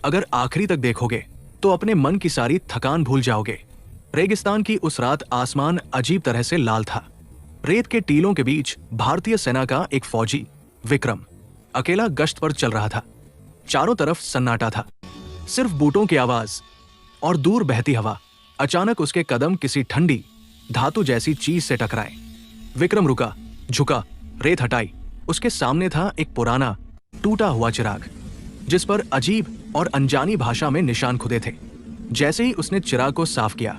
अगर आखिरी तक देखोगे तो अपने मन की सारी थकान भूल जाओगे। रेगिस्तान की उस रात आसमान अजीब तरह से लाल था। रेत के टीलों के बीच भारतीय सेना का एक फौजी विक्रम अकेला गश्त पर चल रहा था। चारों तरफ सन्नाटा था, सिर्फ बूटों की आवाज और दूर बहती हवा। अचानक उसके कदम किसी ठंडी धातु जैसी चीज से टकराए। विक्रम रुका, झुका, रेत हटाई। उसके सामने था एक पुराना टूटा हुआ चिराग जिस पर अजीब और अनजानी भाषा में निशान खुदे थे। जैसे ही उसने चिराग को साफ किया,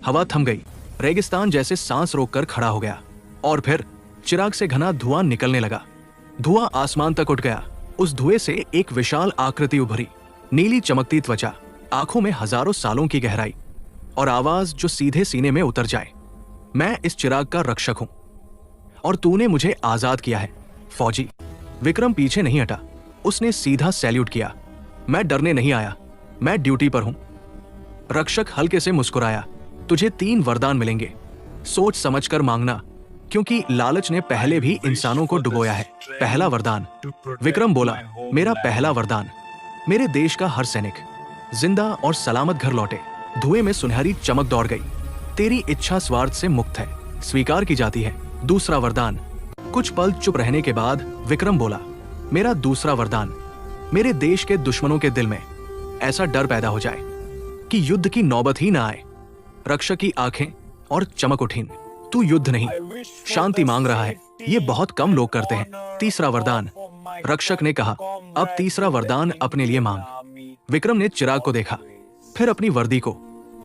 हवा थम गई। रेगिस्तान जैसे सांस रोककर खड़ा हो गया और फिर चिराग से घना धुआं निकलने लगा। धुआं आसमान तक उठ गया। उस धुएं से एक विशाल आकृति उभरी, नीली चमकती त्वचा, आंखों में हजारों सालों की गहराई और आवाज जो सीधे सीने में उतर जाए। मैं इस चिराग का रक्षक हूं और तूने मुझे आजाद किया है, फौजी। विक्रम पीछे नहीं हटा, उसने सीधा सैल्यूट किया। मैं डरने नहीं आया, मैं ड्यूटी पर हूं। रक्षक हल्के से मुस्कुराया। तुझे 3 वरदान मिलेंगे, सोच समझकर मांगना, क्योंकि लालच ने पहले भी इंसानों को डुबोया है। पहला वरदान, विक्रम बोला, मेरा पहला वरदान, मेरे देश का हर सैनिक जिंदा और सलामत घर लौटे। धुएं में सुनहरी चमक दौड़ गई। तेरी इच्छा स्वार्थ से मुक्त है, स्वीकार की जाती है। दूसरा वरदान। कुछ पल चुप रहने के बाद विक्रम बोला, मेरा दूसरा वरदान, मेरे देश के दुश्मनों के दिल में ऐसा डर पैदा हो जाए कि युद्ध की नौबत ही ना आए। रक्षक की आंखें और चमक उठीं। तू युद्ध नहीं, शांति मांग रहा है, ये बहुत कम लोग करते हैं। तीसरा वरदान, रक्षक ने कहा, अब तीसरा वरदान अपने लिए मांग। विक्रम ने चिराग को देखा, फिर अपनी वर्दी को,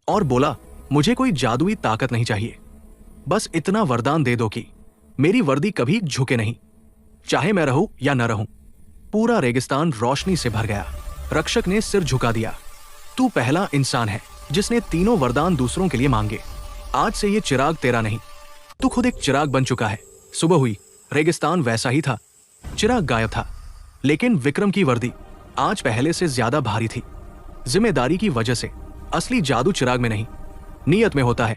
और बोला, मुझे कोई जादुई ताकत नहीं चाहिए, बस इतना वरदान दे दो कि मेरी वर्दी कभी झुके नहीं, चाहे मैं रहूं या न रहूं। पूरा रेगिस्तान रोशनी से भर गया। रक्षक ने सिर झुका दिया। तू पहला इंसान है जिसने तीनों वरदान दूसरों के लिए मांगे। आज से ये चिराग तेरा नहीं, तू खुद एक चिराग बन चुका है। सुबह हुई, रेगिस्तान वैसा ही था, चिराग गायब था, लेकिन विक्रम की वर्दी आज पहले से ज्यादा भारी थी। जिम्मेदारी की वजह से। असली जादू चिराग में नहीं, नीयत में होता है।